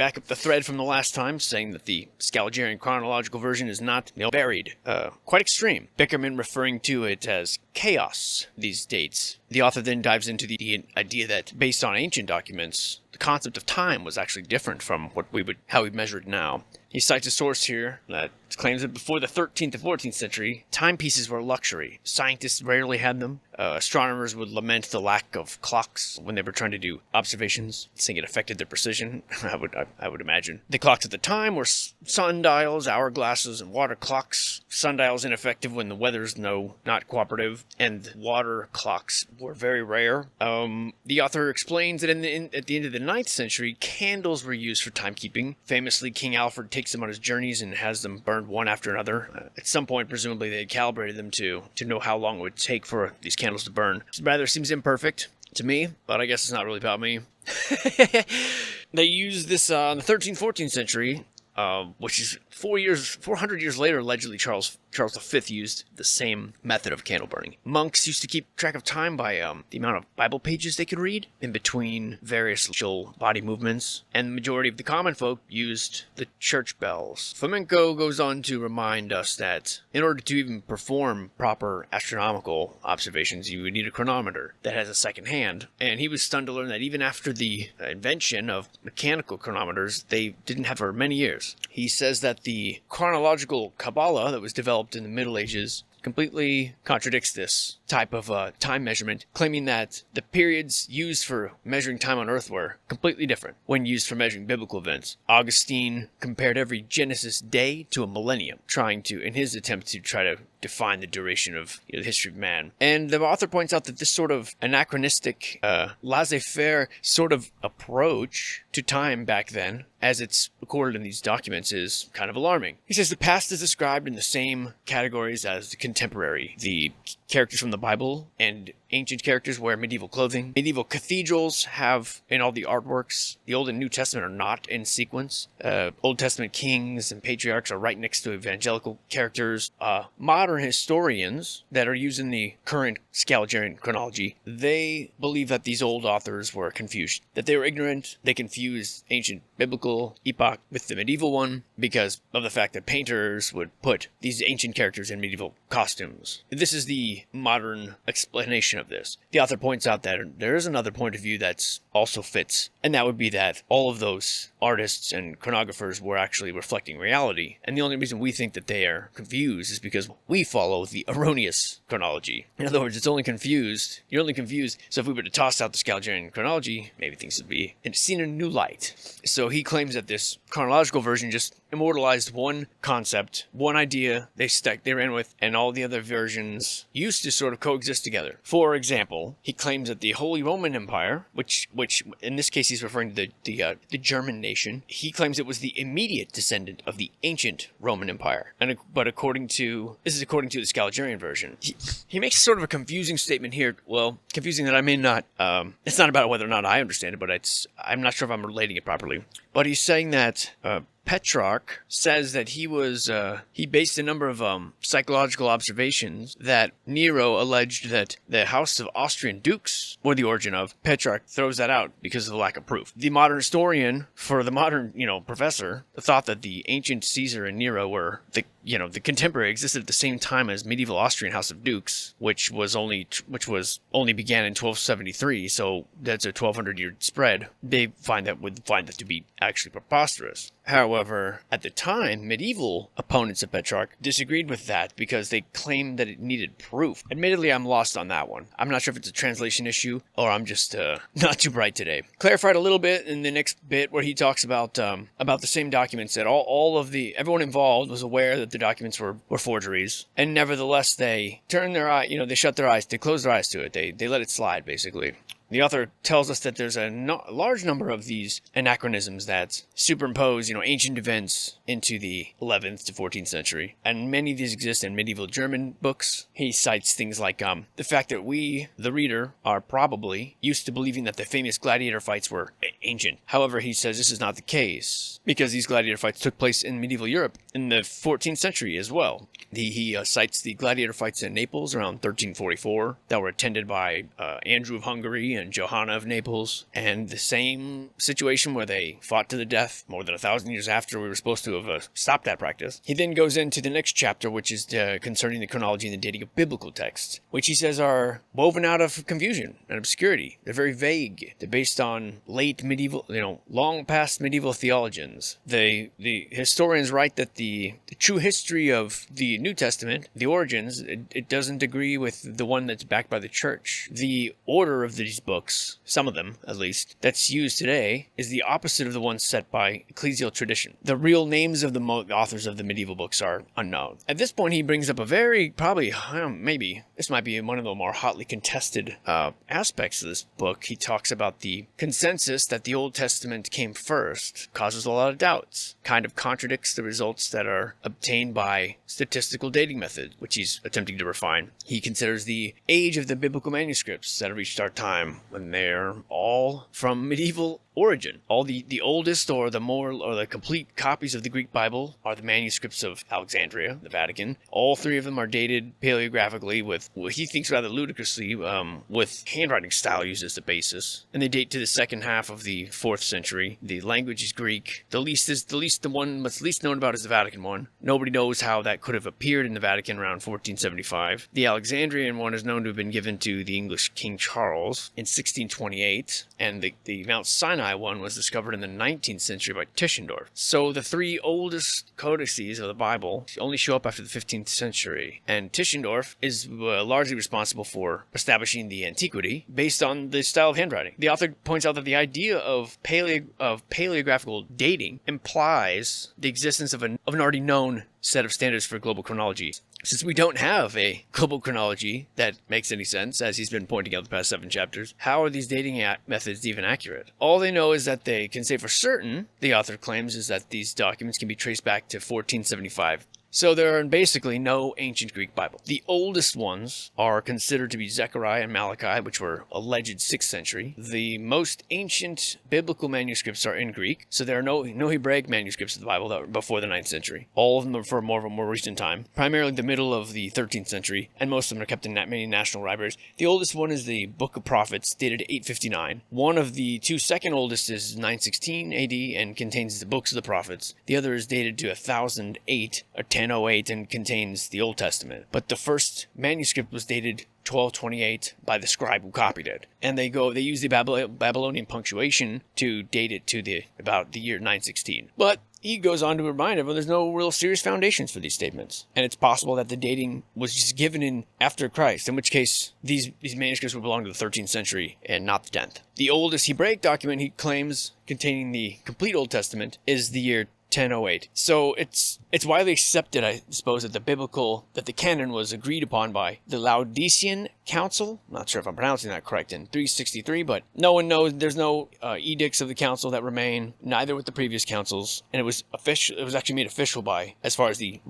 back up the thread from the last time, saying that the Scalgerian chronological version is not buried. Quite extreme. Bickerman referring to it as chaos, these dates. The author then dives into the idea that, based on ancient documents, the concept of time was actually different from how we measure it now. He cites a source here that claims that before the 13th and 14th century, timepieces were a luxury. Scientists rarely had them. Astronomers would lament the lack of clocks when they were trying to do observations, saying it affected their precision. I would imagine. The clocks at the time were sundials, hourglasses, and water clocks. Sundials ineffective when the weather's not cooperative, and water clocks were very rare. The author explains that at the end of the 9th century, candles were used for timekeeping. Famously, King Alfred takes them on his journeys and has them burned one after another. At some point, presumably, they had calibrated them to know how long it would take for these candles to burn. It rather seems imperfect to me, but I guess it's not really about me. They used this in the 13th, 14th century, which is 400 years later, allegedly Charles V used the same method of candle burning. Monks used to keep track of time by the amount of Bible pages they could read in between various body movements, and the majority of the common folk used the church bells. Fomenko goes on to remind us that in order to even perform proper astronomical observations, you would need a chronometer that has a second hand, and he was stunned to learn that even after the invention of mechanical chronometers, they didn't have for many years. He says that the chronological Kabbalah that was developed in the Middle Ages completely contradicts this type of time measurement, claiming that the periods used for measuring time on Earth were completely different when used for measuring biblical events. Augustine compared every Genesis day to a millennium, in his attempt to try to define the duration of the history of man. And the author points out that this sort of anachronistic, laissez-faire sort of approach to time back then, as it's recorded in these documents, is kind of alarming. He says the past is described in the same categories as the contemporary. The characters from the Bible and ancient characters wear medieval clothing. Medieval cathedrals have, in all the artworks, the Old and New Testament are not in sequence. Old Testament kings and patriarchs are right next to evangelical characters. Modern historians that are using the current Scalgerian chronology, they believe that these old authors were confused, that they were ignorant. They confused ancient biblical epoch with the medieval one because of the fact that painters would put these ancient characters in medieval costumes. This is the modern explanation of this. The author points out that there is another point of view that's also fits, and that would be that all of those artists and chronographers were actually reflecting reality, and the only reason we think that they are confused is because we follow the erroneous chronology. In other words, you're only confused, so if we were to toss out the Scalgerian chronology, maybe things would be seen in a new light. So he claims that this chronological version just immortalized one concept, one idea they ran with, and all the other versions used to sort of coexist together. For example, he claims that the Holy Roman Empire, which in this case he's referring to the German nation, he claims it was the immediate descendant of the ancient Roman Empire. But according to the Scalgerian version, he makes sort of a confusing statement here. Well, confusing that I may not. It's not about whether or not I understand it, but I'm not sure if I'm relating it properly. But he's saying that Petrarch says that he based a number of psychological observations that Nero alleged that the house of Austrian dukes were the origin of. Petrarch throws that out because of the lack of proof. The modern historian, for the modern, professor, thought that the ancient Caesar and Nero were the contemporary, existed at the same time as medieval Austrian house of dukes, which only began in 1273, so that's a 1200-year spread. They would find that to be actually preposterous. However, at the time, medieval opponents of Petrarch disagreed with that because they claimed that it needed proof. Admittedly, I'm lost on that one. I'm not sure if it's a translation issue or I'm just not too bright today. Clarified a little bit in the next bit where he talks about the same documents, that everyone involved was aware that the documents were forgeries, and nevertheless they turned their eye, they shut their eyes, they closed their eyes to it, they let it slide, basically. The author tells us that there's a large number of these anachronisms that superimpose, ancient events into the 11th to 14th century, and many of these exist in medieval German books. He cites things like the fact that we, the reader, are probably used to believing that the famous gladiator fights were ancient. However, he says this is not the case, because these gladiator fights took place in medieval Europe in the 14th century as well. He cites the gladiator fights in Naples around 1344 that were attended by Andrew of Hungary Gregory and Johanna of Naples, and the same situation where they fought to the death more than 1,000 years after we were supposed to have stopped that practice. He then goes into the next chapter, which is concerning the chronology and the dating of biblical texts, which he says are woven out of confusion and obscurity. They're very vague. They're based on late medieval, long past medieval theologians. The historians write that the true history of the New Testament, the origins, it doesn't agree with the one that's backed by the church. The order of these books, some of them at least, that's used today is the opposite of the one set by ecclesial tradition. The real names of the authors of the medieval books are unknown. At this point, he brings up a very, probably, maybe, this might be one of the more hotly contested aspects of this book. He talks about the consensus that the Old Testament came first, causes a lot of doubts, kind of contradicts the results that are obtained by statistical dating methods, which he's attempting to refine. He considers the age of the biblical manuscripts that have reached our time when they're all from medieval origin. All the oldest or the complete copies of the Greek Bible are the manuscripts of Alexandria, the Vatican. All three of them are dated paleographically with what he thinks rather ludicrously with handwriting style used as the basis, and they date to the second half of the 4th century. The language is Greek. The one that's least known about is the Vatican one. Nobody knows how that could have appeared in the Vatican around 1475. The Alexandrian one is known to have been given to the English King Charles in 1628, and the Mount Sinai one was discovered in the 19th century by Tischendorf. So the three oldest codices of the Bible only show up after the 15th century, and Tischendorf is largely responsible for establishing the antiquity based on the style of handwriting. The author points out that the idea of paleographical dating implies the existence of an already known set of standards for global chronology. Since we don't have a global chronology that makes any sense, as he's been pointing out the past 7 chapters, how are these dating methods even accurate? All they know is that they can say for certain, the author claims, is that these documents can be traced back to 1475. So there are basically no ancient Greek Bible. The oldest ones are considered to be Zechariah and Malachi, which were alleged 6th century. The most ancient biblical manuscripts are in Greek, so there are no Hebraic manuscripts of the Bible that were before the 9th century. All of them are from more of a more recent time, primarily the middle of the 13th century, and most of them are kept in many national libraries. The oldest one is the Book of Prophets, dated 859. One of the two second oldest is 916 AD and contains the books of the prophets. The other is dated to 1008 or 1008 and contains the Old Testament. But the first manuscript was dated 1228 by the scribe who copied it. And they use the Babylonian punctuation to date it to about the year 916. But he goes on to remind everyone there's no real serious foundations for these statements. And it's possible that the dating was just given in after Christ, in which case these manuscripts would belong to the 13th century and not the 10th. The oldest Hebraic document he claims containing the complete Old Testament is the year 1008. So it's widely accepted, I suppose, that the canon was agreed upon by the Laodicean Council. I'm not sure if I'm pronouncing that correct, in 363, but no one knows. There's no edicts of the council that remain, neither with the previous councils, and it was official. It was actually made official by, as far as the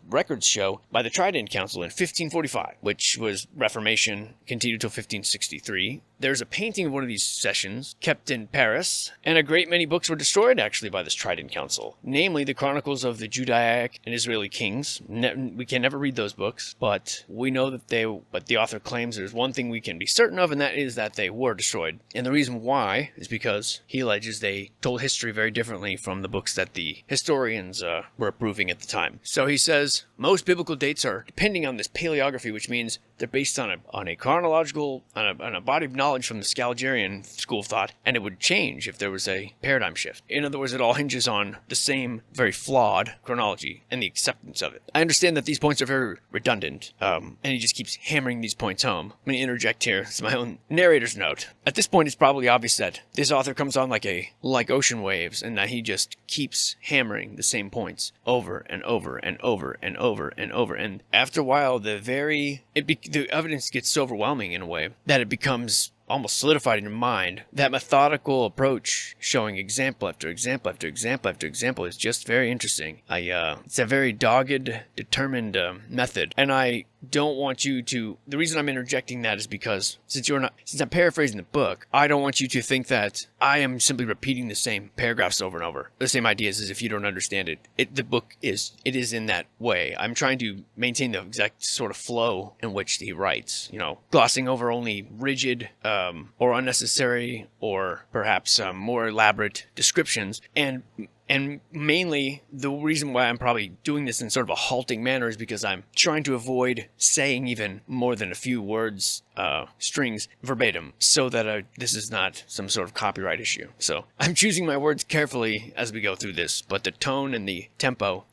records show, by the Trident Council in 1545, which was Reformation, continued till 1563. There's a painting of one of these sessions kept in Paris, and a great many books were destroyed actually by this Trident Council, namely the Chronicles of the Judaic and Israeli Kings. We can never read those books, but we know that the author claims there's one thing we can be certain of, and that is that they were destroyed. And the reason why is because he alleges they told history very differently from the books that the historians were approving at the time. So he says most biblical dates are depending on this paleography, which means they're based on a chronological, on a body of knowledge from the Scalgerian school of thought, and it would change if there was a paradigm shift. In other words, it all hinges on the same very flawed chronology and the acceptance of it. I understand that these points are very redundant, and he just keeps hammering these points home. I'm going to interject here. It's my own narrator's note. At this point, it's probably obvious that this author comes on like ocean waves, and that he just keeps hammering the same points over and over and over and over and over. And after a while, the evidence gets so overwhelming in a way that it becomes almost solidified in your mind. That methodical approach, showing example after example after example after example, is just very interesting. It's a very dogged, determined method, and I don't want you to, the reason I'm interjecting that is because since I'm paraphrasing the book, I don't want you to think that I am simply repeating the same paragraphs over and over, the same ideas as if you don't understand it. The book is in that way. I'm trying to maintain the exact sort of flow in which he writes, glossing over only rigid or unnecessary or perhaps more elaborate descriptions. And mainly, the reason why I'm probably doing this in sort of a halting manner is because I'm trying to avoid saying even more than a few words, strings, verbatim, so that this is not some sort of copyright issue. So I'm choosing my words carefully as we go through this, but the tone and the tempo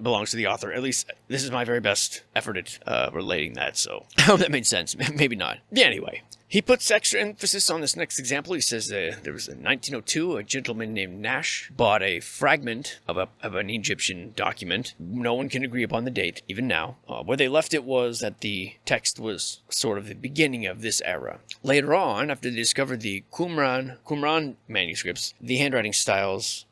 belongs to the author. At least this is my very best effort at relating that. So I hope that made sense. Maybe not. Yeah, anyway. He puts extra emphasis on this next example. He says there was in 1902, a gentleman named Nash bought a fragment of an Egyptian document. No one can agree upon the date, even now. Where they left it was that the text was sort of the beginning of this era. Later on, after they discovered the Qumran manuscripts, the handwriting styles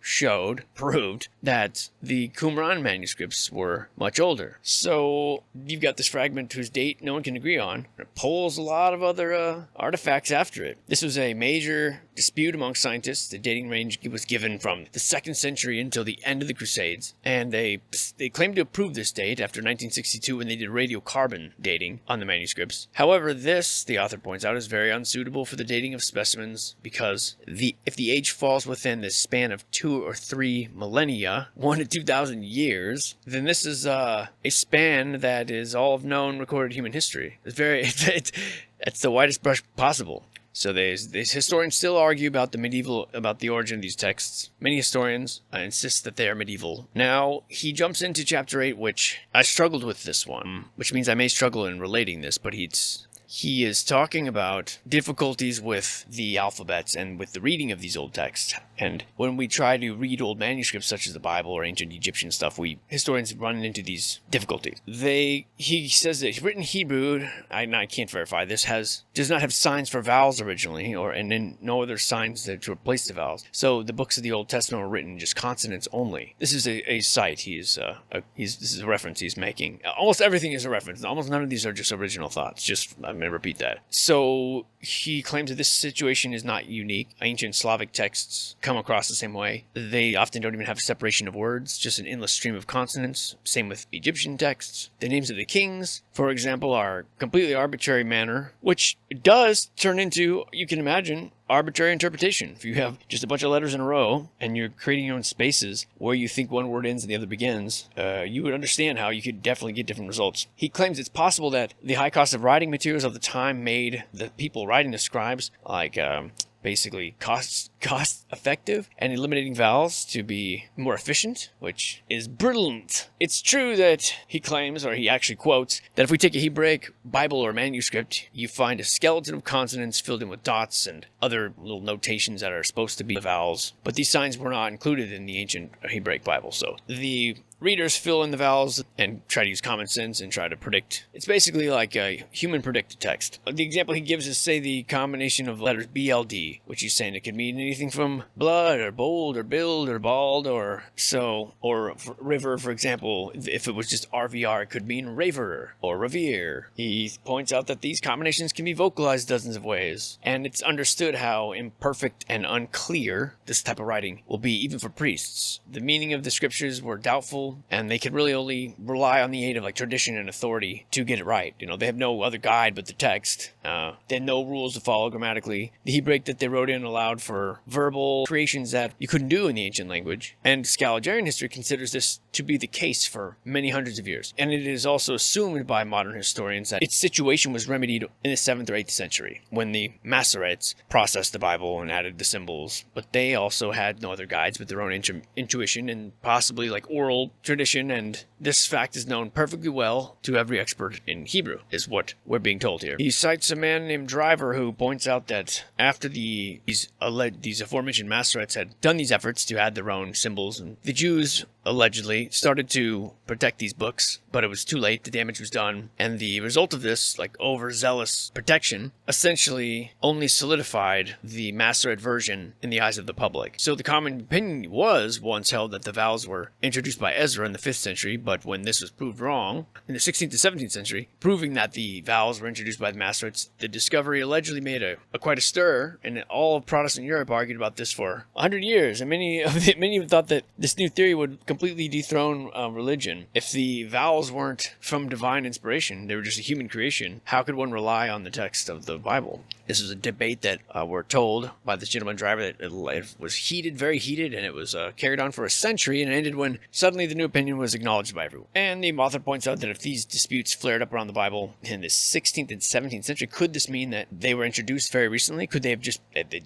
proved that the Qumran manuscripts were much older. So you've got this fragment whose date no one can agree on. It pulls a lot of other artifacts after it. This was a major dispute among scientists. The dating range was given from the 2nd century until the end of the Crusades, and they claimed to approve this date after 1962 when they did radiocarbon dating on the manuscripts. However, this, the author points out, is very unsuitable for the dating of specimens because if the age falls within the span of 2 or 3 millennia, 1 to 2,000 years, then this is a span that is all of known recorded human history. It's the widest brush possible. So these historians still argue about the origin of these texts. Many historians insist that they are medieval. Now, he jumps into chapter 8, which I struggled with this one, which means I may struggle in relating this, but he is talking about difficulties with the alphabets and with the reading of these old texts. And when we try to read old manuscripts such as the Bible or ancient Egyptian stuff, historians run into these difficulties. He says that written Hebrew, I can't verify this, does not have signs for vowels originally, and then no other signs to replace the vowels. So the books of the Old Testament were written just consonants only. This is a cite. This is a reference he's making. Almost everything is a reference. Almost none of these are just original thoughts. I'm going to repeat that. So he claims that this situation is not unique. Ancient Slavic texts come across the same way. They often don't even have separation of words, just an endless stream of consonants. Same with Egyptian texts. The names of the kings, for example, are completely arbitrary manner, which does turn into, you can imagine, arbitrary interpretation. If you have just a bunch of letters in a row and you're creating your own spaces where you think one word ends and the other begins, you would understand how you could definitely get different results. He claims it's possible that the high cost of writing materials of the time made the people writing, the scribes, basically cost effective and eliminating vowels to be more efficient, which is brilliant. It's true that he claims, or he actually quotes, that if we take a Hebraic Bible or manuscript, you find a skeleton of consonants filled in with dots and other little notations that are supposed to be vowels, but these signs were not included in the ancient Hebraic Bible. So the readers fill in the vowels and try to use common sense and try to predict. It's basically like a human predicted text. The example he gives is, say, the combination of letters BLD, which he's saying it could mean anything from blood or bold or build or bald or river, for example. If it was just RVR, it could mean raver or revere. He points out that these combinations can be vocalized dozens of ways, and it's understood how imperfect and unclear this type of writing will be even for priests. The meaning of the scriptures were doubtful, and they could really only rely on the aid of tradition and authority to get it right. They have no other guide but the text. They had no rules to follow grammatically. The Hebraic that they wrote in allowed for verbal creations that you couldn't do in the ancient language. And Scaligerrian history considers this to be the case for many hundreds of years. And it is also assumed by modern historians that its situation was remedied in the 7th or 8th century when the Masoretes processed the Bible and added the symbols. But they also had no other guides but their own intuition and possibly oral tradition, and this fact is known perfectly well to every expert in Hebrew, is what we're being told here. He cites a man named Driver who points out that after these aforementioned Masoretes had done these efforts to add their own symbols, and the Jews allegedly started to protect these books, but it was too late. The damage was done, and the result of this overzealous protection essentially only solidified justified the Masoret version in the eyes of the public. So the common opinion was once held that the vowels were introduced by Ezra in the 5th century, but when this was proved wrong in the 16th to 17th century, proving that the vowels were introduced by the Masoretes, the discovery allegedly made quite a stir, and all of Protestant Europe argued about this for 100 years, and many of thought that this new theory would completely dethrone religion. If the vowels weren't from divine inspiration, they were just a human creation, how could one rely on the text of the Bible? This is a debate that we're told by this gentleman driver that it was heated, very heated, and it was carried on for a century, and ended when suddenly the new opinion was acknowledged by everyone. And the author points out that if these disputes flared up around the Bible in the 16th and 17th century, could this mean that they were introduced very recently? Could they have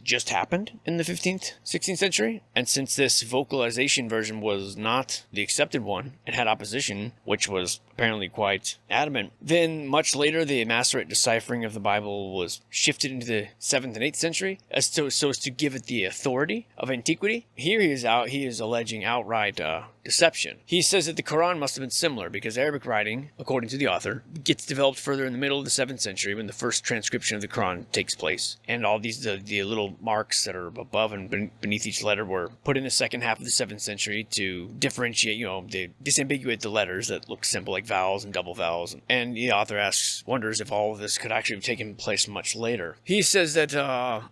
just happened in the 15th, 16th century? And since this vocalization version was not the accepted one and had opposition, which was apparently quite adamant, then much later the Masoret deciphering of the Bible was shifted into the 7th and 8th century so as to give it the authority of antiquity. Here he is alleging outright deception. He says that the Quran must have been similar because Arabic writing, according to the author, gets developed further in the middle of the 7th century when the first transcription of the Quran takes place. And all these the little marks that are above and beneath each letter were put in the second half of the 7th century to differentiate, they disambiguate the letters that look simple, like vowels and double vowels. And the author wonders if all of this could actually have taken place much later. He says that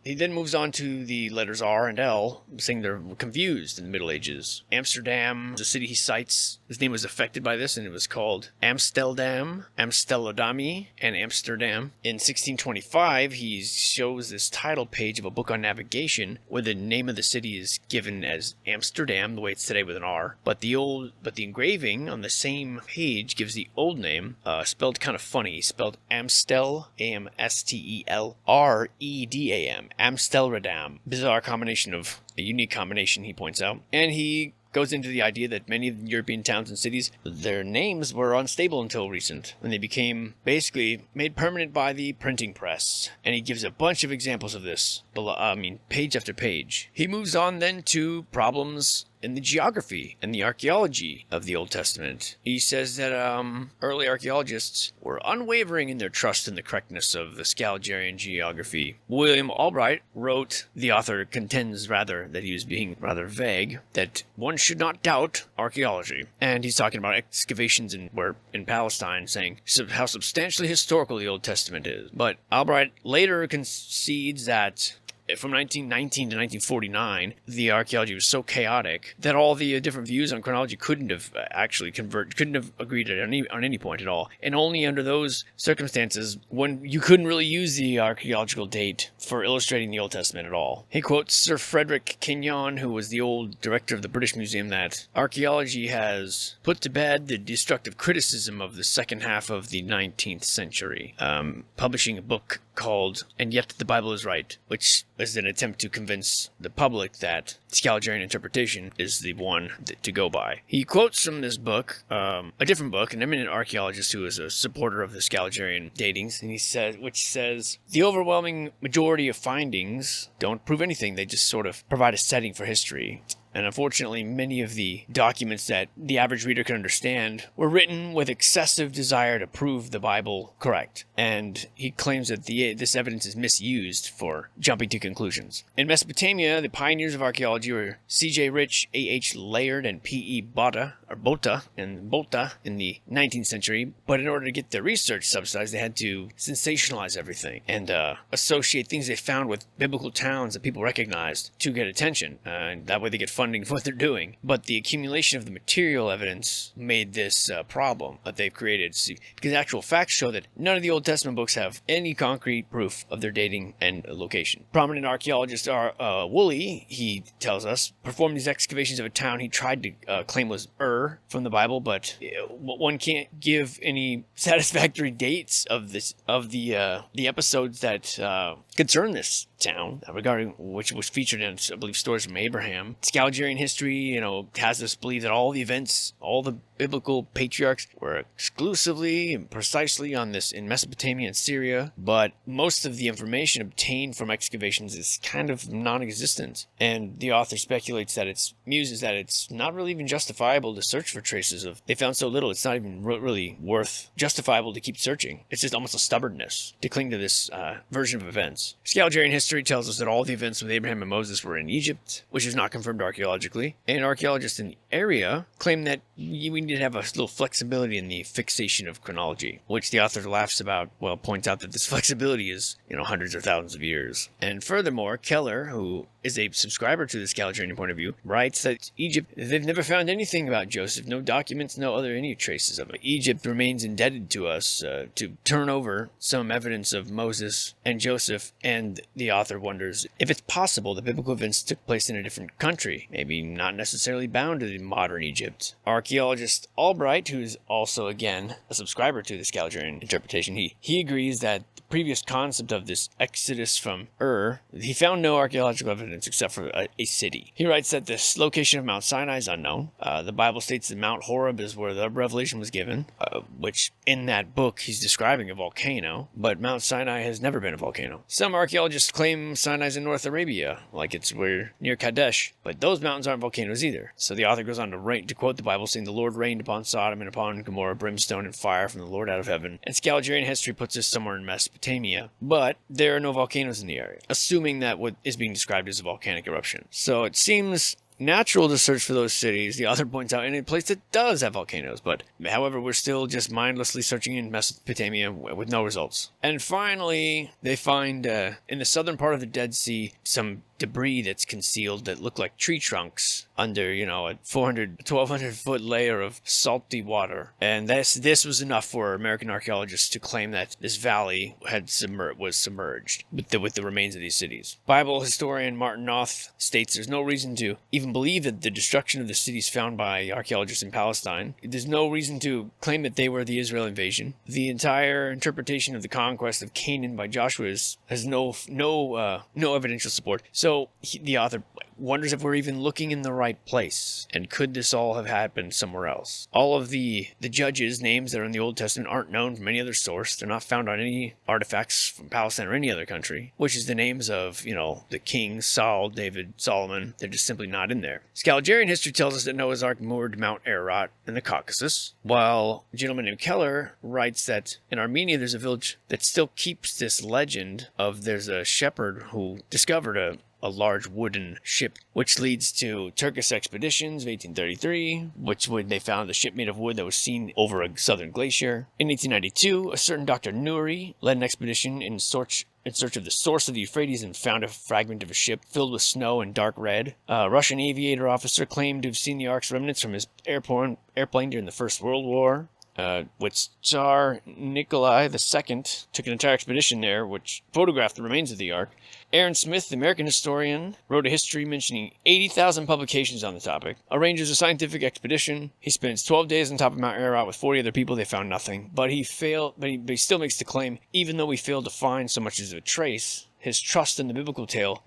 he then moves on to the letters R and L, saying they're confused in the Middle Ages. Amsterdam, the city he cites, his name was affected by this, and it was called Amsteldam, Amstellodami, and Amsterdam. In 1625, he shows this title page of a book on navigation where the name of the city is given as Amsterdam, the way it's today with an R, but the engraving on the same page gives the old name spelled kind of funny, spelled Amstel, Amstelredam, Amstelredam. Bizarre combination of a unique combination, he points out. And he goes into the idea that many of the European towns and cities, their names were unstable until recent, when they became basically made permanent by the printing press. And he gives a bunch of examples of this, page after page. He moves on then to problems in the geography and the archaeology of the Old Testament. He says that early archaeologists were unwavering in their trust in the correctness of the Scalgerian geography. William Albright wrote, the author contends rather that he was being rather vague, that one should not doubt archaeology. And he's talking about excavations in Palestine, saying how substantially historical the Old Testament is. But Albright later concedes that from 1919 to 1949, the archaeology was so chaotic that all the different views on chronology couldn't have agreed on any point at all. And only under those circumstances, when you couldn't really use the archaeological date for illustrating the Old Testament at all. He quotes Sir Frederick Kenyon, who was the old director of the British Museum, that archaeology has put to bed the destructive criticism of the second half of the 19th century, publishing a book called And Yet the Bible is Right, which is an attempt to convince the public that Scalgerian interpretation is the one to go by. He quotes from this book, a different book, an eminent archaeologist who is a supporter of the Scalgerian datings, and which says, the overwhelming majority of findings don't prove anything, they just sort of provide a setting for history. And unfortunately, many of the documents that the average reader can understand were written with excessive desire to prove the Bible correct. And he claims that this evidence is misused for jumping to conclusions. In Mesopotamia, the pioneers of archaeology were C.J. Rich, A.H. Layard, and P.E. Botta in the 19th century. But in order to get their research subsidized, they had to sensationalize everything and associate things they found with biblical towns that people recognized to get attention. And that way they get funding for what they're doing. But the accumulation of the material evidence made this problem that they've created. Because actual facts show that none of the Old Testament books have any concrete proof of their dating and location. Prominent archaeologist Woolley, he tells us, performed these excavations of a town he tried to claim was from the Bible, but one can't give any satisfactory dates of the episodes that concern this town, regarding which was featured in, I believe, stories from Abraham. Scalgerian history, has us believe that all the events, all the biblical patriarchs were exclusively and precisely on this in Mesopotamia and Syria, but most of the information obtained from excavations is kind of non-existent. And the author speculates that muses that it's not really even justifiable to search for traces of. They found so little, it's not even really worth justifiable to keep searching. It's just almost a stubbornness to cling to this version of events. Scalgerian history history tells us that all the events with Abraham and Moses were in Egypt, which is not confirmed archaeologically. And archaeologists in the area claim that we need to have a little flexibility in the fixation of chronology, which the author laughs about, well, points out that this flexibility is, hundreds or thousands of years. And furthermore, Keller, who is a subscriber to the Scalgerian point of view, writes that Egypt, they've never found anything about Joseph, no documents, no other any traces of it. Egypt remains indebted to us to turn over some evidence of Moses and Joseph, and the author wonders if it's possible that biblical events took place in a different country, maybe not necessarily bound to the modern Egypt. Archaeologist Albright, who's also, again, a subscriber to the Scalgerian interpretation, he agrees that the previous concept of this exodus from he found no archaeological evidence except for a city. He writes that this location of Mount Sinai is unknown. The Bible states that Mount Horeb is where the revelation was given, which in that book he's describing a volcano, but Mount Sinai has never been a volcano. Some archaeologists claim Sinai's in North Arabia, like it's near Kadesh, but those mountains aren't volcanoes either. So the author goes on to quote the Bible, saying, "The Lord rained upon Sodom and upon Gomorrah brimstone and fire from the Lord out of heaven." And Scalgerian history puts this somewhere in Mesopotamia, but there are no volcanoes in the area, assuming that what is being described is a volcanic eruption. So it seems natural to search for those cities, the author points out, in a place that does have volcanoes, but however, we're still just mindlessly searching in Mesopotamia with no results. And finally, they find in the southern part of the Dead Sea some debris that's concealed that look like tree trunks under, a 1,200 foot layer of salty water. And this was enough for American archaeologists to claim that this valley was submerged with the remains of these cities. Bible historian Martin Noth states there's no reason to even believe that the destruction of the cities found by archaeologists in Palestine, there's no reason to claim that they were the Israel invasion. The entire interpretation of the conquest of Canaan by Joshua has no evidential support. So the author wonders if we're even looking in the right place, and could this all have happened somewhere else? All of the judges' names that are in the Old Testament aren't known from any other source. They're not found on any artifacts from Palestine or any other country, which is the names of, the kings, Saul, David, Solomon. They're just simply not in there. Scalgerian history tells us that Noah's Ark moored Mount Ararat in the Caucasus, while a gentleman named Keller writes that in Armenia there's a village that still keeps this legend of there's a shepherd who discovered a large wooden ship, which leads to Turkish expeditions of 1833, when they found a ship made of wood that was seen over a southern glacier. In 1892, a certain Dr. Nuri led an expedition in search of the source of the Euphrates and found a fragment of a ship filled with snow and dark red. A Russian aviator officer claimed to have seen the Ark's remnants from his airplane during the First World War. Which Tsar Nikolai II took an entire expedition there, which photographed the remains of the Ark. Aaron Smith, the American historian, wrote a history mentioning 80,000 publications on the topic. Arranges a scientific expedition. He spends 12 days on top of Mount Ararat with 40 other people. They found nothing, but he still makes the claim, even though we failed to find so much as a trace, his trust in the biblical tale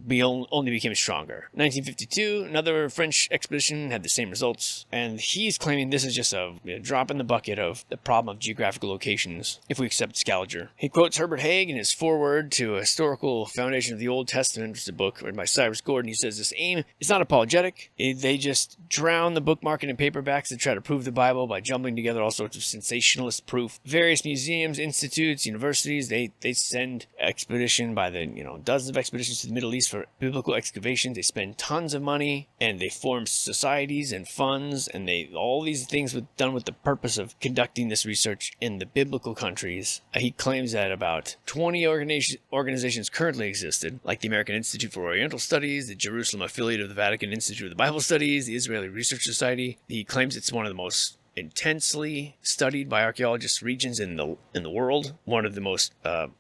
only became stronger. 1952, another French expedition had the same results, and he's claiming this is just a drop in the bucket of the problem of geographical locations, if we accept Scaliger. He quotes Herbert Haig in his foreword to A Historical Foundation of the Old Testament, which is a book written by Cyrus Gordon. He says this aim is not apologetic. They just drown the book market in paperbacks that try to prove the Bible by jumbling together all sorts of sensationalist proof. Various museums, institutes, universities, they send expedition by the dozens of expeditions to the Middle East for biblical excavations. They spend tons of money, and they form societies and funds, and all these things were done with the purpose of conducting this research in the biblical countries. He claims that about 20 organizations currently existed, like the American Institute for Oriental Studies, the Jerusalem affiliate of the Vatican Institute of the Bible Studies, the Israeli Research Society. He claims it's one of the most intensely studied by archaeologists regions in the world. One of the most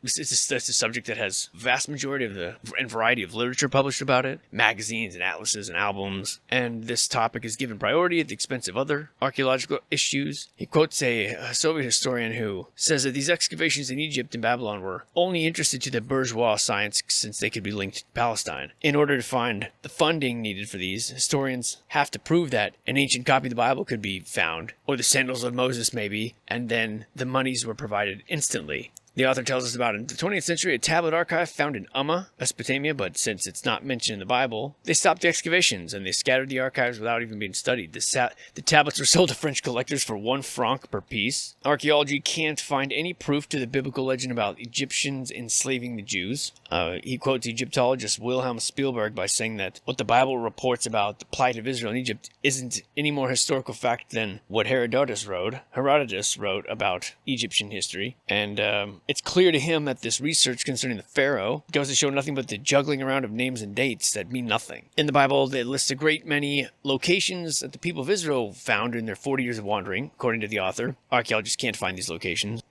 it's a subject that has vast majority of and variety of literature published about it, magazines and atlases and albums, and this topic is given priority at the expense of other archaeological issues. He quotes a Soviet historian who says that these excavations in Egypt and Babylon were only interested to the bourgeois science since they could be linked to Palestine. In order to find the funding needed for these, historians have to prove that an ancient copy of the Bible could be found, or the sandals of Moses maybe, and then the monies were provided instantly. The author tells us about in the 20th century a tablet archive found in Umma, Mesopotamia, but since it's not mentioned in the Bible, they stopped the excavations and they scattered the archives without even being studied. The tablets were sold to French collectors for 1 franc per piece. Archaeology can't find any proof to the biblical legend about Egyptians enslaving the Jews. He quotes Egyptologist Wilhelm Spielberg by saying that what the Bible reports about the plight of Israel in Egypt isn't any more historical fact than what Herodotus wrote about Egyptian history. And it's clear to him that this research concerning the pharaoh goes to show nothing but the juggling around of names and dates that mean nothing. In the Bible, it lists a great many locations that the people of Israel found in their 40 years of wandering, according to the author. Archaeologists can't find these locations.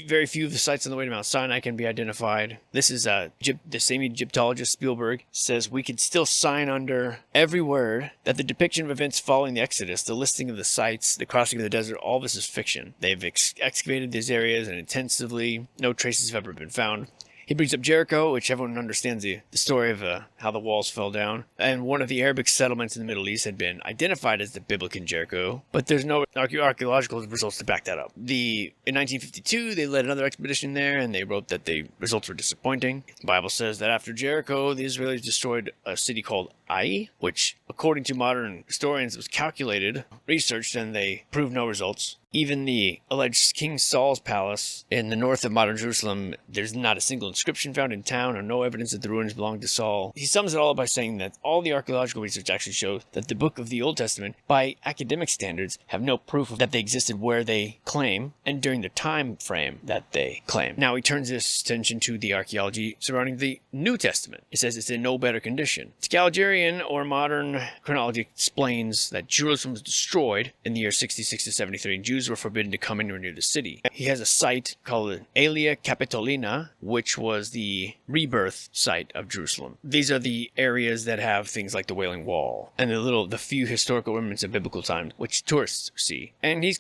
Very few of the sites on the way to Mount Sinai can be identified. This is the same Egyptologist Spielberg says we could still sign under every word that the depiction of events following the Exodus, the listing of the sites, the crossing of the desert, all this is fiction. They've excavated these areas and intensively, no traces have ever been found. He brings up Jericho, which everyone understands the story of how the walls fell down. And one of the Arabic settlements in the Middle East had been identified as the biblical Jericho, but there's no archaeological results to back that up. In 1952, they led another expedition there, and they wrote that the results were disappointing. The Bible says that after Jericho, the Israelis destroyed a city called Ai, which, according to modern historians, was calculated, researched, and they proved no results. Even the alleged King Saul's palace in the north of modern Jerusalem, there's not a single inscription found in town or no evidence that the ruins belonged to Saul. He sums it all up by saying that all the archaeological research actually shows that the book of the Old Testament, by academic standards, have no proof that they existed where they claim and during the time frame that they claim. Now he turns his attention to the archaeology surrounding the New Testament. It says it's in no better condition. Scaligerrian or modern chronology explains that Jerusalem was destroyed in the year 66 to 73 and Jews were forbidden to come anywhere near the city. He has a site called Aelia Capitolina, which was the rebirth site of Jerusalem. These are the areas that have things like the Wailing Wall and the few historical remnants of biblical times, which tourists see. And the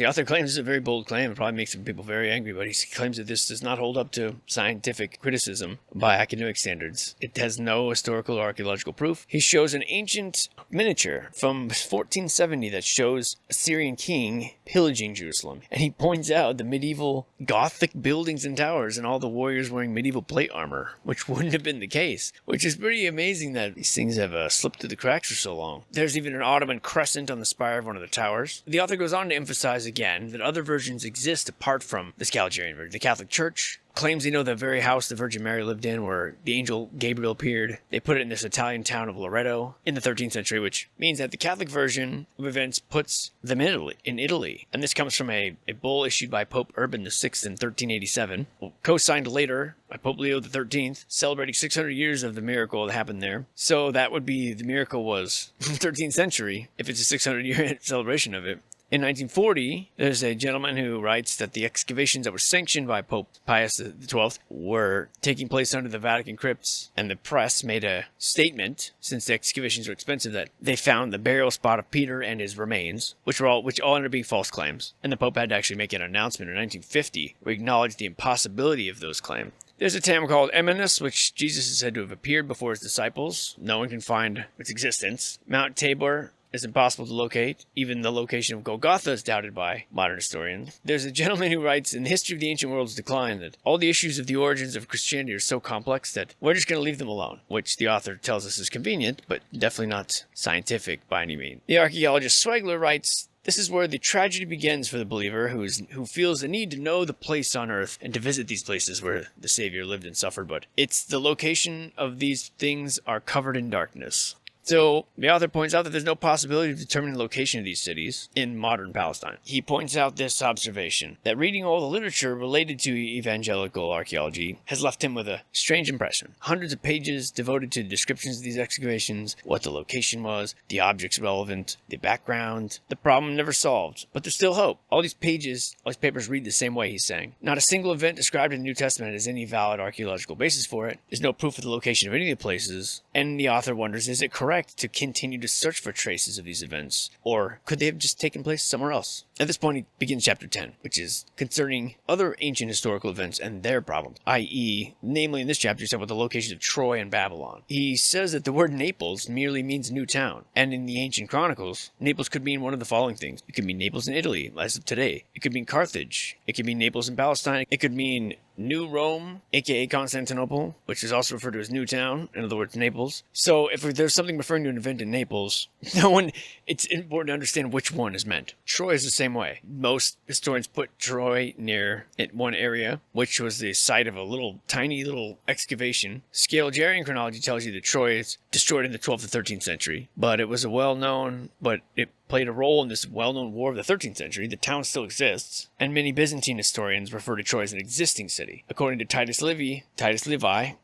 author claims, it's a very bold claim, it probably makes some people very angry, but he claims that this does not hold up to scientific criticism by academic standards. It has no historical or archaeological proof. He shows an ancient miniature from 1470 that shows a Syrian king pillaging Jerusalem. And he points out the medieval Gothic buildings and towers and all the warriors wearing medieval plate armor, which wouldn't have been the case, which is pretty amazing that these things have slipped through the cracks for so long. There's even an Ottoman crescent on the spire of one of the towers. The author goes on to emphasize again that other versions exist apart from the Scaligerrian version. The Catholic Church claims they know the very house the Virgin Mary lived in where the angel Gabriel appeared. They put it in this Italian town of Loreto in the 13th century, which means that the Catholic version of events puts them in Italy. And this comes from a bull issued by Pope Urban VI in 1387, co-signed later by Pope Leo XIII, celebrating 600 years of the miracle that happened there. So that would be the miracle was 13th century, if it's a 600-year celebration of it. In 1940, there's a gentleman who writes that the excavations that were sanctioned by Pope Pius XII were taking place under the Vatican crypts, and the press made a statement, since the excavations were expensive, that they found the burial spot of Peter and his remains, which all ended up being false claims. And the Pope had to actually make an announcement in 1950 where he acknowledged the impossibility of those claims. There's a town called Eminus, which Jesus is said to have appeared before his disciples. No one can find its existence. Mount Tabor is impossible to locate. Even the location of Golgotha is doubted by modern historians. There's a gentleman who writes, in the history of the ancient world's decline, that all the issues of the origins of Christianity are so complex that we're just going to leave them alone, which the author tells us is convenient, but definitely not scientific by any means. The archaeologist Swegler writes, this is where the tragedy begins for the believer who feels the need to know the place on earth and to visit these places where the Savior lived and suffered, but it's the location of these things are covered in darkness. So, the author points out that there's no possibility of determining the location of these cities in modern Palestine. He points out this observation, that reading all the literature related to evangelical archaeology has left him with a strange impression. Hundreds of pages devoted to descriptions of these excavations, what the location was, the objects relevant, the background, the problem never solved. But there's still hope. All these papers read the same way, he's saying. Not a single event described in the New Testament has any valid archaeological basis for it. There's no proof of the location of any of the places. And the author wonders, is it correct to continue to search for traces of these events, or could they have just taken place somewhere else? At this point, he begins chapter 10, which is concerning other ancient historical events and their problems, i.e., namely in this chapter, he said about the locations of Troy and Babylon. He says that the word Naples merely means new town, and in the ancient chronicles, Naples could mean one of the following things. It could mean Naples in Italy, as of today. It could mean Carthage. It could mean Naples in Palestine. It could mean New Rome, aka Constantinople, which is also referred to as New Town, in other words, Naples. So if there's something referring to an event in Naples, it's important to understand which one is meant. Troy is the same way. Most historians put Troy near one area, which was the site of a tiny little excavation. Scalgerian chronology tells you that Troy is destroyed in the 12th to 13th century, but it played a role in this well-known war of the 13th century. The town still exists, and many Byzantine historians refer to Troy as an existing city. According to Titus Livy,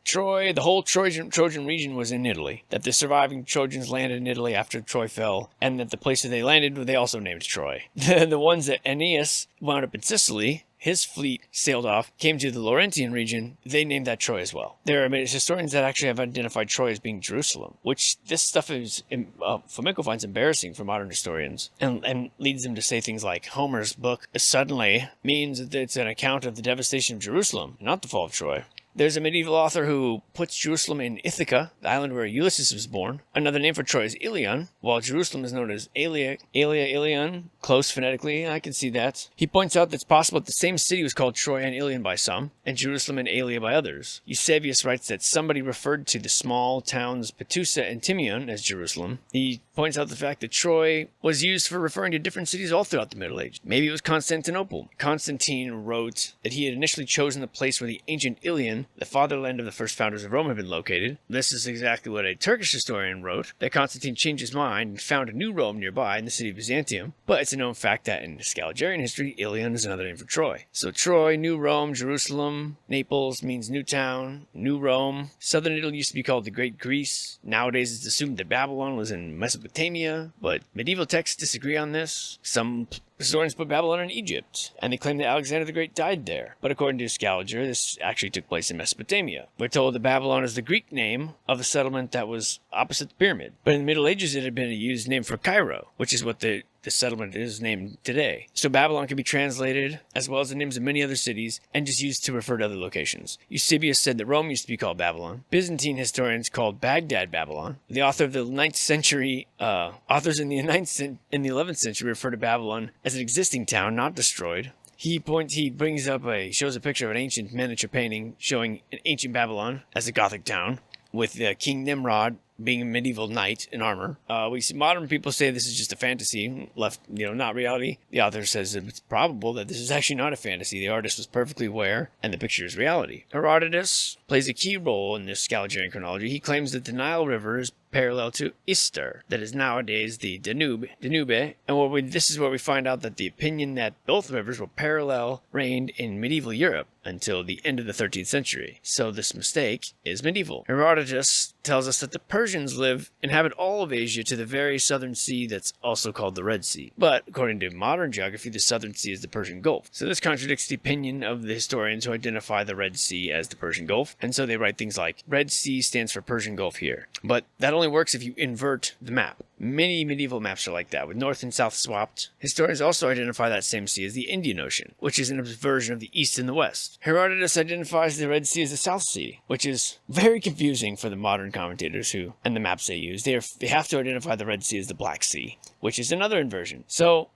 Troy, the whole Trojan region was in Italy, that the surviving Trojans landed in Italy after Troy fell, and that the places they landed, they also named Troy. The ones that Aeneas wound up in Sicily, his fleet sailed off, came to the Laurentian region, they named that Troy as well. There are historians that actually have identified Troy as being Jerusalem, which this stuff is, Fomenko finds embarrassing for modern historians, and leads them to say things like, Homer's book suddenly means that it's an account of the devastation of Jerusalem, not the fall of Troy. There's a medieval author who puts Jerusalem in Ithaca, the island where Ulysses was born. Another name for Troy is Ilion, while Jerusalem is known as Ilion, close phonetically, I can see that. He points out that it's possible that the same city was called Troy and Ilion by some, and Jerusalem and Aelia by others. Eusebius writes that somebody referred to the small towns Petusa and Timion as Jerusalem. He points out the fact that Troy was used for referring to different cities all throughout the Middle Age. Maybe it was Constantinople. Constantine wrote that he had initially chosen the place where the ancient Ilion, the fatherland of the first founders of Rome, had been located. This is exactly what a Turkish historian wrote, that Constantine changed his mind and found a new Rome nearby in the city of Byzantium. But it's a known fact that in Scalgerian history, Ilion is another name for Troy. So Troy, New Rome, Jerusalem, Naples means new town, New Rome. Southern Italy used to be called the Great Greece. Nowadays it's assumed that Babylon was in Mesopotamia, but medieval texts disagree on this. Some historians put Babylon in Egypt, and they claim that Alexander the Great died there. But according to Scaliger, this actually took place in Mesopotamia. We're told that Babylon is the Greek name of the settlement that was opposite the pyramid. But in the Middle Ages, it had been a used name for Cairo, which is what the settlement is named today. So Babylon can be translated, as well as the names of many other cities, and just used to refer to other locations. Eusebius said that Rome used to be called Babylon. Byzantine historians called Baghdad Babylon. The author of the 9th century, authors in the 11th century refer to Babylon as an existing town, not destroyed. He shows a picture of an ancient miniature painting showing an ancient Babylon as a Gothic town, with King Nimrod being a medieval knight in armor. We see modern people say this is just a fantasy, not reality. The author says it's probable that this is actually not a fantasy. The artist was perfectly aware, and the picture is reality. Herodotus plays a key role in this Scalgerian chronology. He claims that the Nile River is parallel to Ister, that is nowadays the Danube, and this is where we find out that the opinion that both rivers were parallel reigned in medieval Europe until the end of the 13th century. So this mistake is medieval. Herodotus tells us that the Persians inhabit all of Asia to the very southern sea that's also called the Red Sea. But according to modern geography, the southern sea is the Persian Gulf. So this contradicts the opinion of the historians who identify the Red Sea as the Persian Gulf, and so they write things like, Red Sea stands for Persian Gulf here. But that only works if you invert the map. Many medieval maps are like that, with north and south swapped. Historians also identify that same sea as the Indian Ocean, which is an version of the east and the west. Herodotus identifies the Red Sea as the South Sea, which is very confusing for the modern commentators and the maps they use. They have to identify the Red Sea as the Black Sea, which is another inversion. So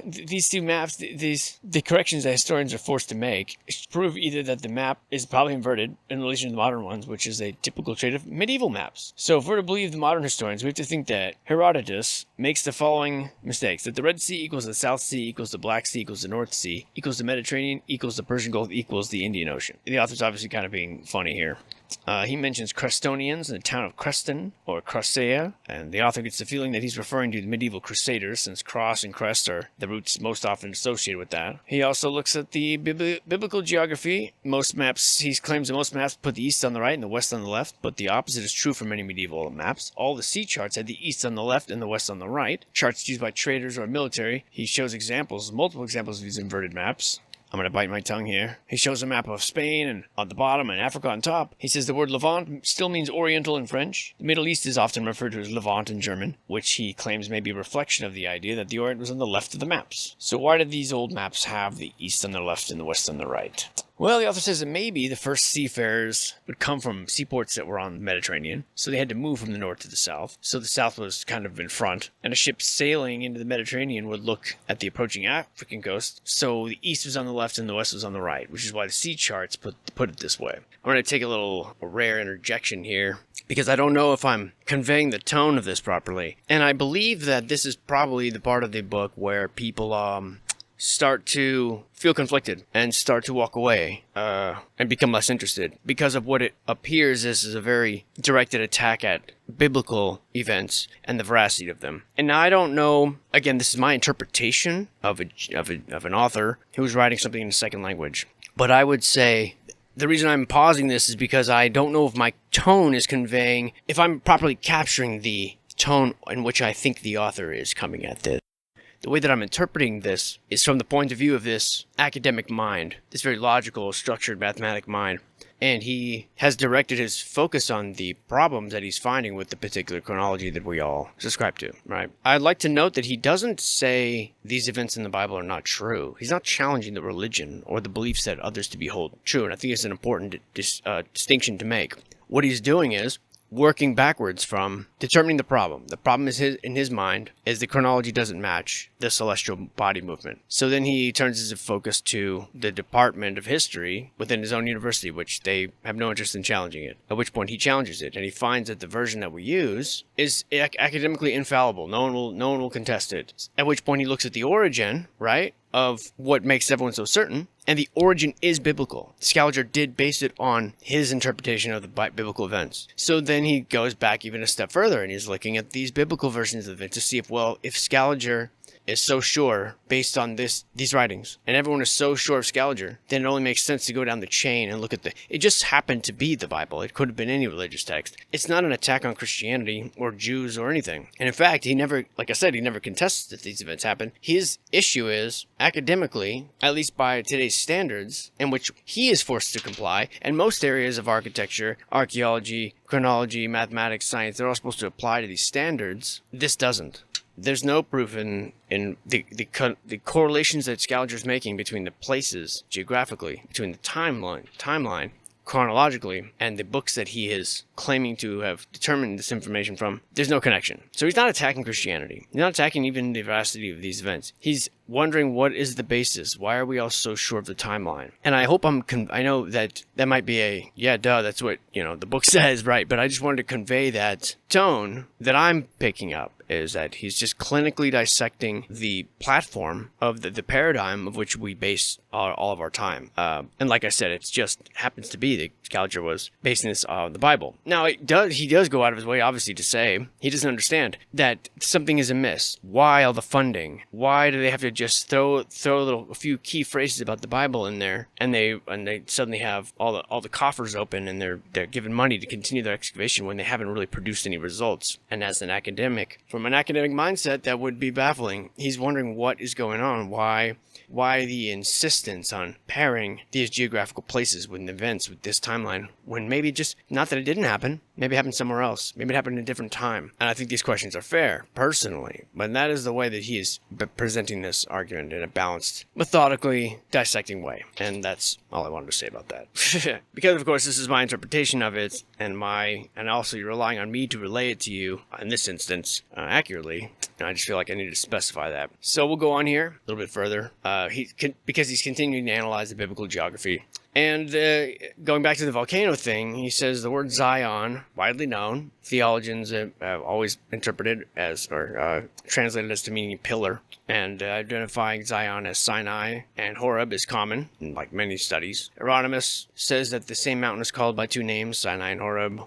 these two maps, the corrections that historians are forced to make prove either that the map is probably inverted in relation to the modern ones, which is a typical trait of medieval maps. So if we're to believe the modern historians, we have to think that Herodotus makes the following mistakes: that the Red Sea equals the South Sea equals the Black Sea equals the North Sea equals the Mediterranean equals the Persian Gulf equals the Indian Ocean. The author's obviously kind of being funny here. He mentions Crestonians in the town of Creston, or Crasea, and the author gets the feeling that he's referring to the medieval crusaders, since cross and crest are the roots most often associated with that. He also looks at the biblical geography. He claims that most maps put the east on the right and the west on the left, but the opposite is true for many medieval maps. All the sea charts had the east on the left and the west on the right. Charts used by traders or military. He shows multiple examples of these inverted maps. I'm going to bite my tongue here. He shows a map of Spain and on the bottom and Africa on top. He says the word Levant still means Oriental in French. The Middle East is often referred to as Levant in German, which he claims may be a reflection of the idea that the Orient was on the left of the maps. So why did these old maps have the east on the left and the west on the right? Well, the author says that maybe the first seafarers would come from seaports that were on the Mediterranean, so they had to move from the north to the south. So the south was kind of in front, and a ship sailing into the Mediterranean would look at the approaching African coast, so the east was on the left and the west was on the right, which is why the sea charts put it this way. I'm going to take a rare interjection here, because I don't know if I'm conveying the tone of this properly, and I believe that this is probably the part of the book where people start to feel conflicted and start to walk away and become less interested because of what it appears as a very directed attack at biblical events and the veracity of them. And now I don't know, again, this is my interpretation of an author who was writing something in a second language, but I would say the reason I'm pausing this is because I don't know if my tone is conveying, if I'm properly capturing the tone in which I think the author is coming at this. The way that I'm interpreting this is from the point of view of this academic mind, this very logical, structured, mathematic mind. And he has directed his focus on the problems that he's finding with the particular chronology that we all subscribe to, right? I'd like to note that he doesn't say these events in the Bible are not true. He's not challenging the religion or the beliefs that others to behold true, and I think it's an important distinction to make. What he's doing is working backwards from determining the problem. The problem is in his mind is the chronology doesn't match the celestial body movement. So then he turns his focus to the department of history within his own university, which they have no interest in challenging it. At which point he challenges it, and he finds that the version that we use is academically infallible. No one will contest it. At which point he looks at the origin, right, of what makes everyone so certain, and the origin is biblical. Scaliger did base it on his interpretation of the biblical events. So then he goes back even a step further, and he's looking at these biblical versions of events to see if Scaliger is so sure based on these writings, and everyone is so sure of Scaliger, then it only makes sense to go down the chain and look at it just happened to be the Bible. It could have been any religious text. It's not an attack on Christianity or Jews or anything. And in fact, he never contests that these events happened. His issue is, academically, at least by today's standards, in which he is forced to comply, and most areas of architecture, archaeology, chronology, mathematics, science, they're all supposed to apply to these standards. This doesn't. There's no proof in the correlations that Scaliger's making between the places geographically, between the timeline chronologically, and the books that he is claiming to have determined this information from. There's no connection. So he's not attacking Christianity. He's not attacking even the veracity of these events. He's wondering what is the basis. Why are we all so sure of the timeline? And I hope I know that might be that's what, the book says, right? But I just wanted to convey that tone that I'm picking up, is that he's just clinically dissecting the platform of the paradigm of which we base all of our time. And like I said, it just happens to be that Scaliger was basing this on the Bible. Now, he does go out of his way, obviously, to say he doesn't understand that something is amiss. Why all the funding? Why do they have to just throw a few key phrases about the Bible in there, and they suddenly have all the coffers open, and they're given money to continue their excavation when they haven't really produced any results? And as an academic, from an academic mindset, that would be baffling. He's wondering what is going on. Why the insistence on pairing these geographical places with events with this timeline, when maybe just, not that it didn't happen, maybe it happened somewhere else, maybe it happened in a different time. And I think these questions are fair, personally, but that is the way that he is presenting this argument, in a balanced, methodically dissecting way. And that's all I wanted to say about that. Because, of course, this is my interpretation of it, and also you're relying on me to relay it to you, in this instance, accurately. And I just feel like I need to specify that. So we'll go on here a little bit further. Because he's continuing to analyze the biblical geography. And going back to the volcano thing, he says the word Zion, widely known, theologians have always interpreted as, or translated as to meaning pillar, and identifying Zion as Sinai and Horeb is common in many studies. Hieronymus says that the same mountain is called by two names, Sinai and Horeb.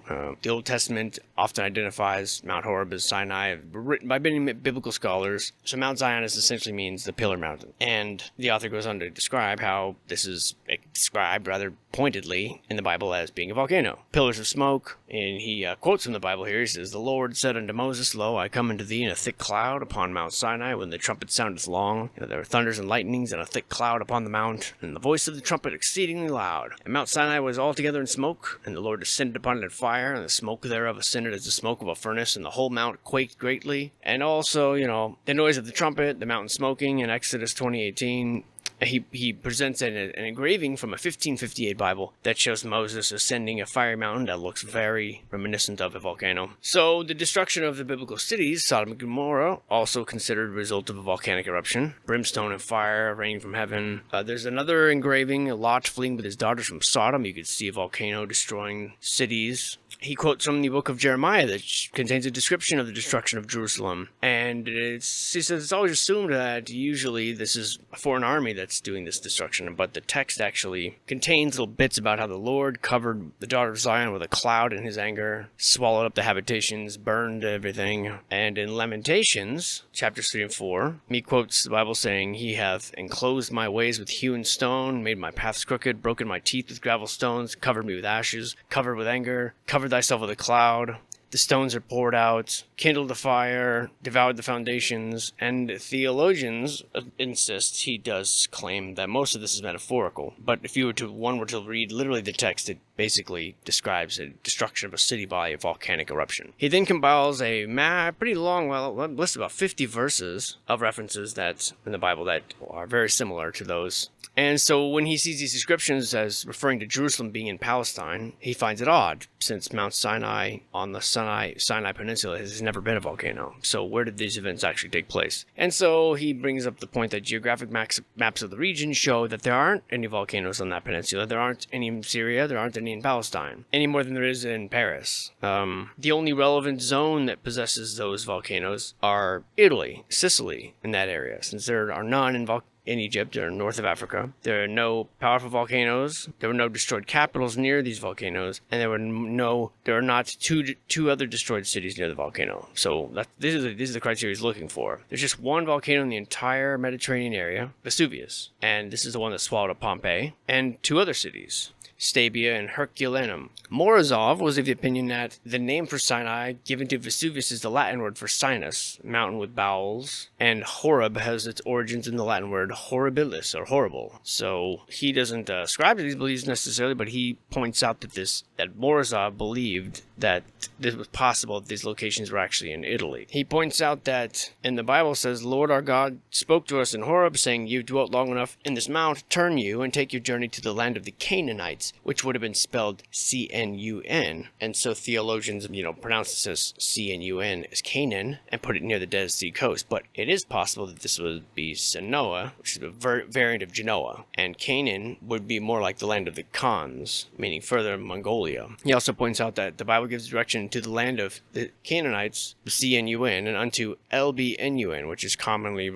The Old Testament often identifies Mount Horeb as Sinai, written by many biblical scholars. So Mount Zion essentially means the pillar mountain. And the author goes on to describe how this is described rather pointedly in the Bible as being a volcano. Pillars of smoke, and he quotes from the Bible here. He says, "The Lord said unto Moses, Lo, I come unto thee in a thick cloud upon Mount Sinai, when the trumpet soundeth long. There were thunders and lightnings, and a thick cloud upon the mount, and the voice of the trumpet exceedingly loud. And Mount Sinai was altogether in smoke, and the Lord descended upon it in fire, and the smoke thereof ascended as the smoke of a furnace, and the whole mount quaked greatly." And also, the noise of the trumpet, the mountain smoking in Exodus 20:18, he presents an engraving from a 1558 Bible that shows Moses ascending a fiery mountain that looks very reminiscent of a volcano. So the destruction of the biblical cities, Sodom and Gomorrah, also considered a result of a volcanic eruption. Brimstone and fire raining from heaven. There's another engraving, Lot fleeing with his daughters from Sodom. You could see a volcano destroying cities. He quotes from the book of Jeremiah that contains a description of the destruction of Jerusalem. And he says it's always assumed that usually this is a foreign army that's doing this destruction, but the text actually contains little bits about how the Lord covered the daughter of Zion with a cloud in his anger, swallowed up the habitations, burned everything. And in Lamentations, chapters 3 and 4, he quotes the Bible saying, "He hath enclosed my ways with hewn stone, made my paths crooked, broken my teeth with gravel stones, covered me with ashes, covered with anger, covered thyself with a cloud. The stones are poured out, kindled the fire, devoured the foundations," and theologians insist, he does claim that most of this is metaphorical. But if one were to read literally the text, it basically describes the destruction of a city by a volcanic eruption. He then compiles a pretty long list, about 50 verses of references that in the Bible that are very similar to those. And so when he sees these descriptions as referring to Jerusalem being in Palestine, he finds it odd, since Mount Sinai on the Sinai Peninsula has never been a volcano. So where did these events actually take place? And so he brings up the point that geographic maps of the region show that there aren't any volcanoes on that peninsula. There aren't any in Syria. There aren't any in Palestine, any more than there is in Paris. The only relevant zone that possesses those volcanoes are Italy, Sicily, in that area, since there are none in Egypt or north of Africa. There are no powerful volcanoes. There were no destroyed capitals near these volcanoes, and there are not two other destroyed cities near the volcano. So this is the criteria he's looking for. There's just one volcano in the entire Mediterranean area, Vesuvius, and this is the one that swallowed up Pompeii, and two other cities, Stabia and Herculaneum. Morozov was of the opinion that the name for Sinai given to Vesuvius is the Latin word for sinus, mountain with bowels, and Horeb has its origins in the Latin word horribilis, or horrible. So he doesn't ascribe to these beliefs necessarily, but he points out that Morozov believed that this was possible, that these locations were actually in Italy. He points out that in the Bible says, "Lord our God spoke to us in Horeb, saying, You've dwelt long enough in this mount, turn you and take your journey to the land of the Canaanites," which would have been spelled C-N-U-N. And so theologians, pronounce this as C-N-U-N as Canaan and put it near the Dead Sea coast. But it is possible that this would be Sanoa, which is a variant of Genoa. And Canaan would be more like the land of the Khans, meaning further in Mongolia. He also points out that the Bible gives direction to the land of the Canaanites, C-N-U-N, and unto L-B-N-U-N, which is commonly,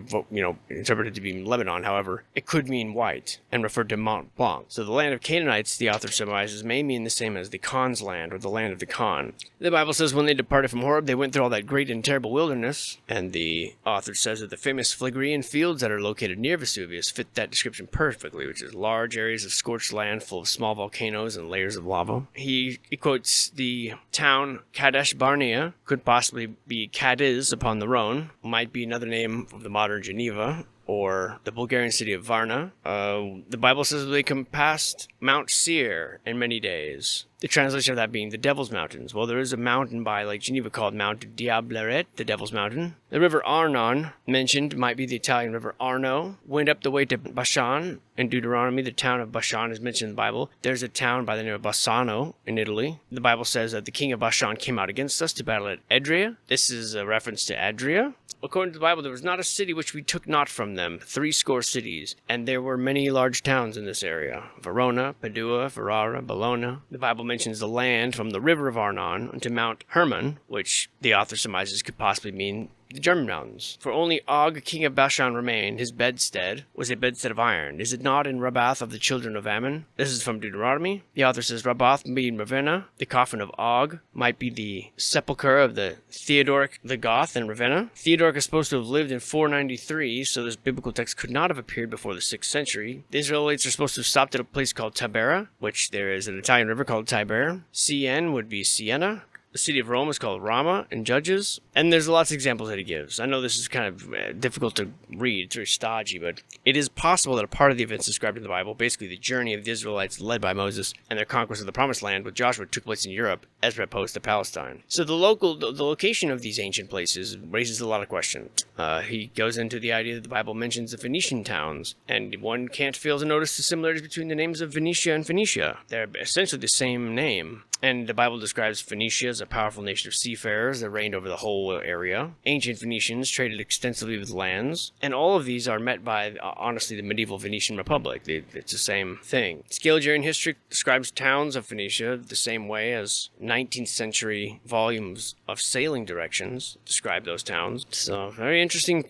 interpreted to be Lebanon. However, it could mean white and referred to Mont Blanc. So the land of Canaanites, the author surmises, may mean the same as the Khan's land, or the land of the Khan. The Bible says when they departed from Horeb, they went through all that great and terrible wilderness, and the author says that the famous Phlegrean fields that are located near Vesuvius fit that description perfectly, which is large areas of scorched land full of small volcanoes and layers of lava. He quotes the town Kadesh Barnea, could possibly be Cadiz upon the Rhone, might be another name of the modern Geneva, or the Bulgarian city of Varna. The Bible says they compassed Mount Seir in many days. The translation of that being the Devil's Mountains. Well, there is a mountain by Lake Geneva called Mount Diableret, the Devil's Mountain. The river Arnon, mentioned, might be the Italian river Arno, went up the way to Bashan. In Deuteronomy, the town of Bashan is mentioned in the Bible. There's a town by the name of Bassano in Italy. The Bible says that the king of Bashan came out against us to battle at Edria. This is a reference to Adria. According to the Bible, there was not a city which we took not from them, 80 cities, and there were many large towns in this area. Verona, Padua, Ferrara, Bologna. The Bible mentions the land from the river of Arnon unto Mount Hermon, which the author surmises could possibly mean the German mountains. For only Og, king of Bashan, remained. His bedstead was a bedstead of iron. Is it not in Rabbath of the children of Ammon? This is from Deuteronomy. The author says Rabbath being Ravenna. The coffin of Og might be the sepulchre of the Theodoric the Goth in Ravenna. Theodoric is supposed to have lived in 493, so this biblical text could not have appeared before the 6th century. The Israelites are supposed to have stopped at a place called Tabera, which there is an Italian river called Tiber. CN would be Siena. The city of Rome is called Rama in Judges. And there's lots of examples that he gives. I know this is kind of difficult to read. It's very stodgy, but it is possible that a part of the events described in the Bible, basically the journey of the Israelites led by Moses and their conquest of the Promised Land with Joshua, took place in Europe as opposed to Palestine. So the location of these ancient places raises a lot of questions. He goes into the idea that the Bible mentions the Phoenician towns, and one can't fail to notice the similarities between the names of Venetia and Phoenicia. They're essentially the same name. And the Bible describes Phoenicia as a powerful nation of seafarers that reigned over the whole area. Ancient Phoenicians traded extensively with lands. And all of these are met by, honestly, the medieval Venetian Republic. It's the same thing. Scaliger history describes towns of Phoenicia the same way as 19th century volumes of sailing directions describe those towns. So, very interesting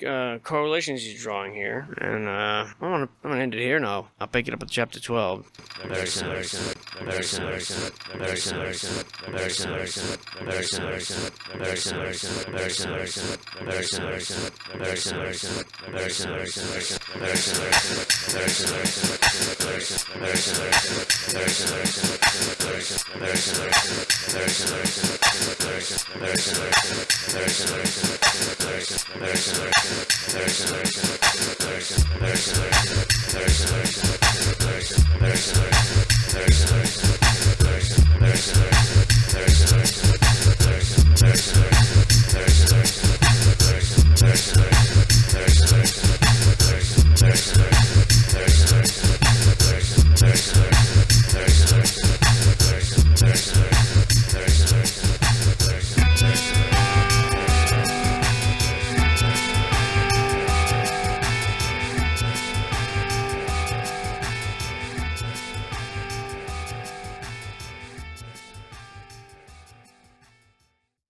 correlations he's drawing here. And I'm going to end it here, and I'll pick it up at chapter 12. Very similar. Very similar.